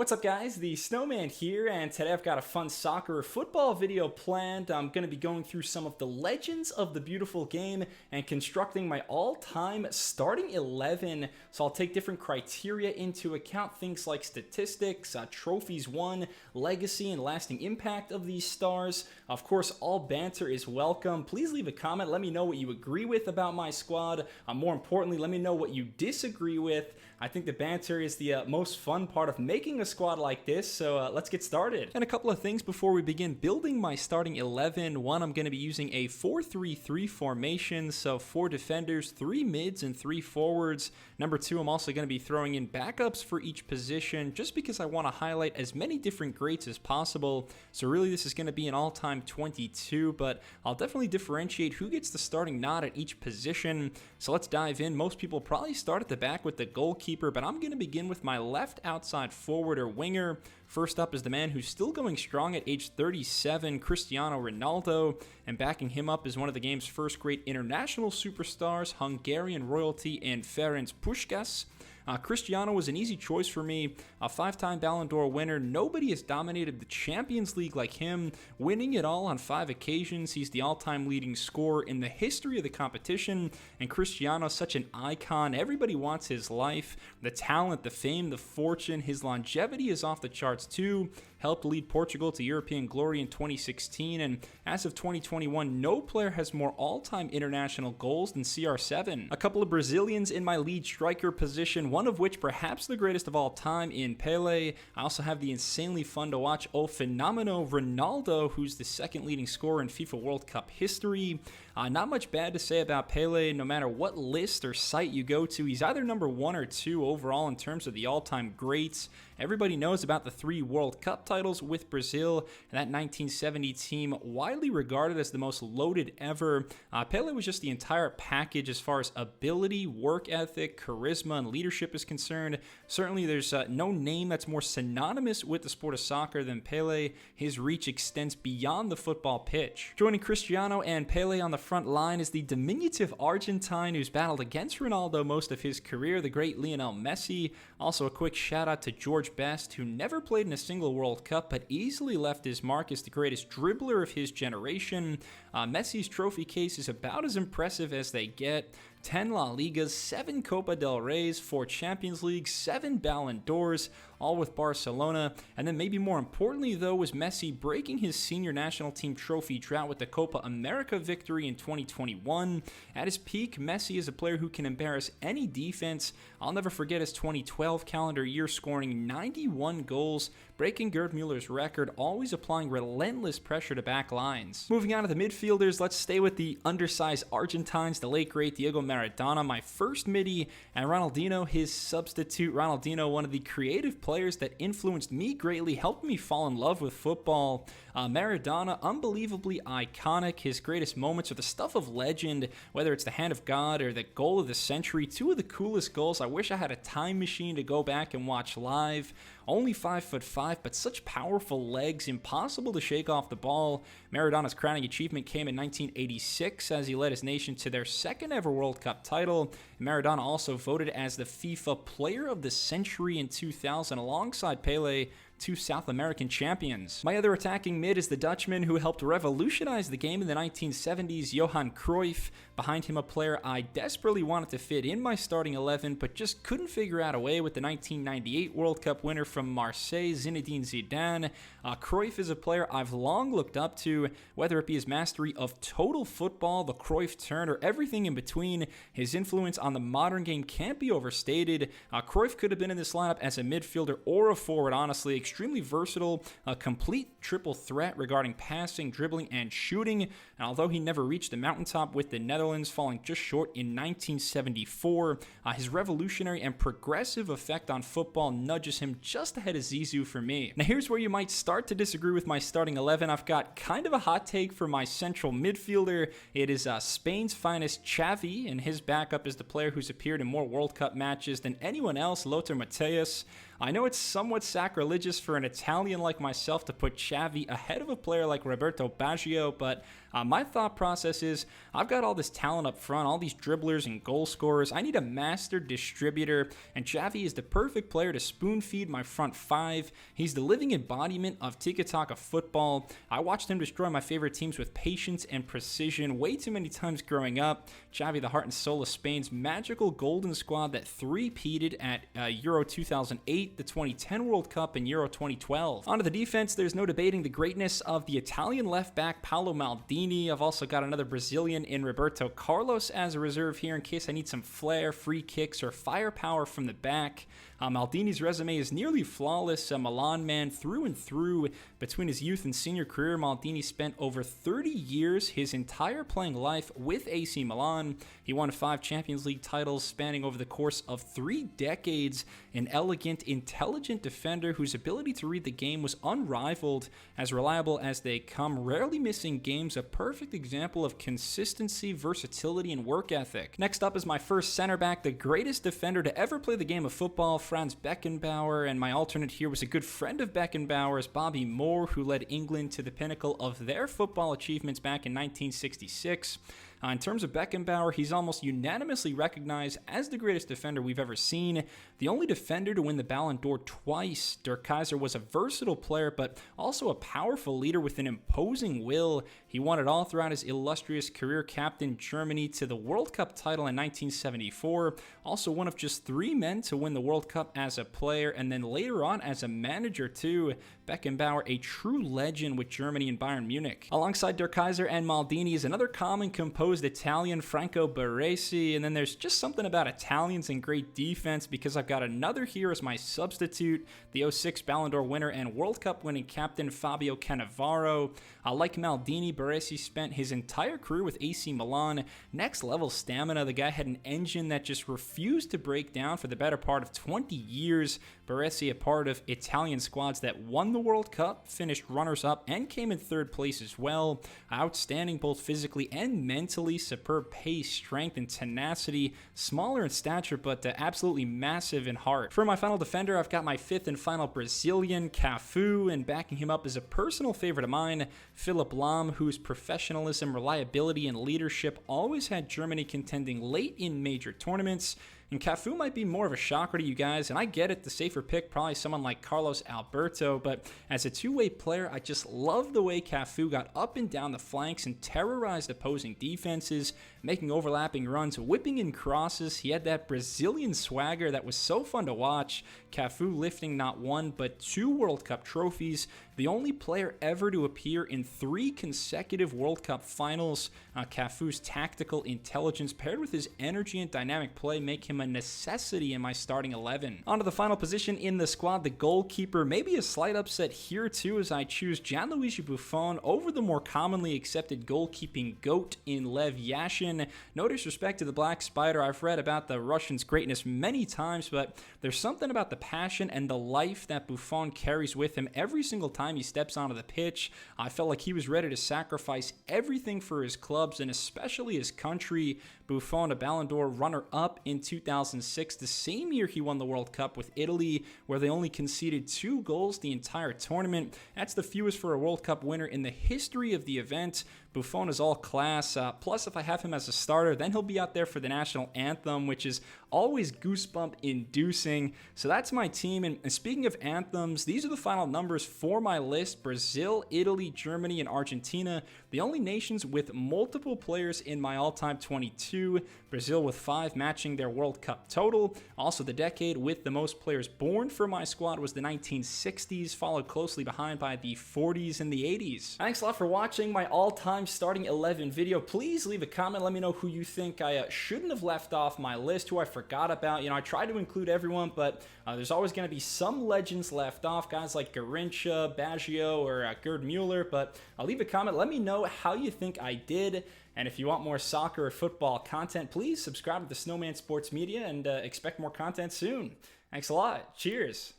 What's up guys, the Snowman here, and today I've got a fun soccer football video planned. I'm going to be going through some of the legends of the beautiful game and constructing my all-time starting 11. So I'll take different criteria into account, things like statistics, trophies won, legacy and lasting impact of these stars. Of course, all banter is welcome. Please leave a comment, let me know what you agree with about my squad. More importantly, let me know what you disagree with. I think the banter is the most fun part of making a squad like this, so let's get started. And a couple of things before we begin building my starting 11. One, I'm going to be using a 4-3-3 formation, so 4 defenders, 3 mids, and 3 forwards. Number 2, I'm also going to be throwing in backups for each position, just because I want to highlight as many different greats as possible. So really this is going to be an all-time 22, but I'll definitely differentiate who gets the starting nod at each position. So let's dive in. Most people probably start at the back with the goalkeeper, but I'm going to begin with my left outside forward or winger. First up is the man who's still going strong at age 37, Cristiano Ronaldo, and backing him up is one of the game's first great international superstars, Hungarian royalty, and Ferenc Puskás. Cristiano was an easy choice for me, a 5-time Ballon d'Or winner. Nobody has dominated the Champions League like him, winning it all on 5 occasions. He's the all-time leading scorer in the history of the competition, and Cristiano's such an icon. Everybody wants his life, the talent, the fame, the fortune. His longevity is off the charts too. Helped lead Portugal to European glory in 2016, and as of 2021, no player has more all-time international goals than CR7. A couple of Brazilians in my lead striker position, one of which perhaps the greatest of all time in Pele. I also have the insanely fun to watch O Fenomeno Ronaldo, who's the second leading scorer in FIFA World Cup history. Not much bad to say about Pele. No matter what list or site you go to, he's either number 1 or 2 overall in terms of the all-time greats. Everybody knows about the 3 World Cup titles with Brazil, and that 1970 team, widely regarded as the most loaded ever. Pele was just the entire package as far as ability, work ethic, charisma, and leadership is concerned. Certainly there's no name that's more synonymous with the sport of soccer than Pele. His reach extends beyond the football pitch. Joining Cristiano and Pele on the front line is the diminutive Argentine who's battled against Ronaldo most of his career, the great Lionel Messi. Also a quick shout out to George Best, who never played in a single World Cup but easily left his mark as the greatest dribbler of his generation. Messi's trophy case is about as impressive as they get. 10 La Ligas, 7 Copa del Reys, 4 Champions Leagues, 7 Ballon d'Ors, all with Barcelona. And then maybe more importantly though was Messi breaking his senior national team trophy drought with the Copa America victory in 2021. At his peak, Messi is a player who can embarrass any defense. I'll never forget his 2012 calendar year scoring 91 goals, breaking Gerd Muller's record, always applying relentless pressure to back lines. Moving on to the midfielders, let's stay with the undersized Argentines, the late great Diego Maradona, my first midi, and Ronaldinho, his substitute. Ronaldinho, one of the creative players that influenced me greatly, helped me fall in love with football. Maradona, unbelievably iconic. His greatest moments are the stuff of legend, whether it's the hand of God or the goal of the century. 2 of the coolest goals. I wish I had a time machine to go back and watch live. Only 5'5", but such powerful legs, impossible to shake off the ball. Maradona's crowning achievement came in 1986 as he led his nation to their 2nd ever World Cup title. Maradona also voted as the FIFA Player of the Century in 2000 alongside Pele, 2 South American champions. My other attacking mid is the Dutchman who helped revolutionize the game in the 1970s, Johan Cruyff. Behind him, a player I desperately wanted to fit in my starting 11, but just couldn't figure out a way with the 1998 World Cup winner from Marseille, Zinedine Zidane. Cruyff is a player I've long looked up to, whether it be his mastery of total football, the Cruyff turn, or everything in between. His influence on the modern game can't be overstated. Cruyff could have been in this lineup as a midfielder or a forward, honestly. Extremely versatile, a complete triple threat regarding passing, dribbling, and shooting. And although he never reached the mountaintop with the Netherlands, falling just short in 1974, his revolutionary and progressive effect on football nudges him just ahead of Zizou for me. Now here's where you might start to disagree with my starting 11. I've got kind of a hot take for my central midfielder. It is Spain's finest Xavi, and his backup is the player who's appeared in more World Cup matches than anyone else, Lothar Matthäus. I know it's somewhat sacrilegious for an Italian like myself to put Xavi ahead of a player like Roberto Baggio, but My thought process is I've got all this talent up front, all these dribblers and goal scorers. I need a master distributor, and Xavi is the perfect player to spoon feed my front five. He's the living embodiment of tiki-taka football. I watched him destroy my favorite teams with patience and precision way too many times growing up. Xavi, the heart and soul of Spain's magical golden squad that three-peated at Euro 2008, the 2010 World Cup, and Euro 2012. Onto the defense, there's no debating the greatness of the Italian left back Paolo Maldini. I've also got another Brazilian in Roberto Carlos as a reserve here in case I need some flair, free kicks, or firepower from the back. Maldini's resume is nearly flawless, a Milan man through and through. Between his youth and senior career, Maldini spent over 30 years, his entire playing life, with AC Milan. He won 5 Champions League titles spanning over the course of 3 decades. An elegant, intelligent defender whose ability to read the game was unrivaled, as reliable as they come, rarely missing games, a perfect example of consistency, versatility, and work ethic. Next up is my first center back, the greatest defender to ever play the game of football, Franz Beckenbauer, and my alternate here was a good friend of Beckenbauer's, Bobby Moore, who led England to the pinnacle of their football achievements back in 1966. In terms of Beckenbauer, he's almost unanimously recognized as the greatest defender we've ever seen. The only defender to win the Ballon d'Or twice. Der Kaiser was a versatile player, but also a powerful leader with an imposing will. He won it all throughout his illustrious career, captained Germany to the World Cup title in 1974. Also one of just 3 men to win the World Cup as a player, and then later on as a manager too. Beckenbauer, a true legend with Germany and Bayern Munich. Alongside Der Kaiser and Maldini is another common composed Italian, Franco Baresi, and then there's just something about Italians and great defense because I've got another here as my substitute, the 06 Ballon d'Or winner and World Cup winning captain Fabio Cannavaro. Like Maldini, Baresi spent his entire career with AC Milan. Next level stamina, the guy had an engine that just refused to break down for the better part of 20 years. Baresi, a part of Italian squads that won the World Cup, finished runners-up, and came in 3rd place as well. Outstanding both physically and mentally, superb pace, strength, and tenacity. Smaller in stature, but absolutely massive in heart. For my final defender, I've got my 5th and final Brazilian, Cafu, and backing him up is a personal favorite of mine, Philipp Lahm, whose professionalism, reliability, and leadership always had Germany contending late in major tournaments. And Cafu might be more of a shocker to you guys, and I get it, the safer pick, probably someone like Carlos Alberto, but as a two-way player, I just love the way Cafu got up and down the flanks and terrorized opposing defenses, making overlapping runs, whipping in crosses. He had that Brazilian swagger that was so fun to watch. Cafu lifting not 1, but 2 World Cup trophies, the only player ever to appear in 3 consecutive World Cup finals. Cafu's tactical intelligence paired with his energy and dynamic play make him a necessity in my starting 11. On to the final position in the squad, the goalkeeper. Maybe a slight upset here too, as I choose Gianluigi Buffon over the more commonly accepted goalkeeping GOAT in Lev Yashin. No disrespect to the Black Spider, I've read about the Russian's greatness many times, but there's something about the passion and the life that Buffon carries with him every single time he steps onto the pitch. I felt like he was ready to sacrifice everything for his clubs and especially his country. Buffon, a Ballon d'Or runner-up in 2006, the same year he won the World Cup with Italy, where they only conceded 2 goals the entire tournament. That's the fewest for a World Cup winner in the history of the event. Buffon is all class. Plus, if I have him as a starter, then he'll be out there for the national anthem, which is always goosebump-inducing. So that's my team. And speaking of anthems, these are the final numbers for my list. Brazil, Italy, Germany, and Argentina, the only nations with multiple players in my all-time 22. Brazil with 5 matching their World Cup total. Also, the decade with the most players born for my squad was the 1960s, followed closely behind by the 40s and the 80s. Thanks a lot for watching my all-time starting 11 video. Please leave a comment. Let me know who you think I shouldn't have left off my list, who I forgot about. You know, I tried to include everyone, but there's always going to be some legends left off, guys like Garrincha, Baggio, or Gerd Mueller. But leave a comment. Let me know how you think I did. And if you want more soccer or football content, please subscribe to the Snowman Sports Media and expect more content soon. Thanks a lot. Cheers.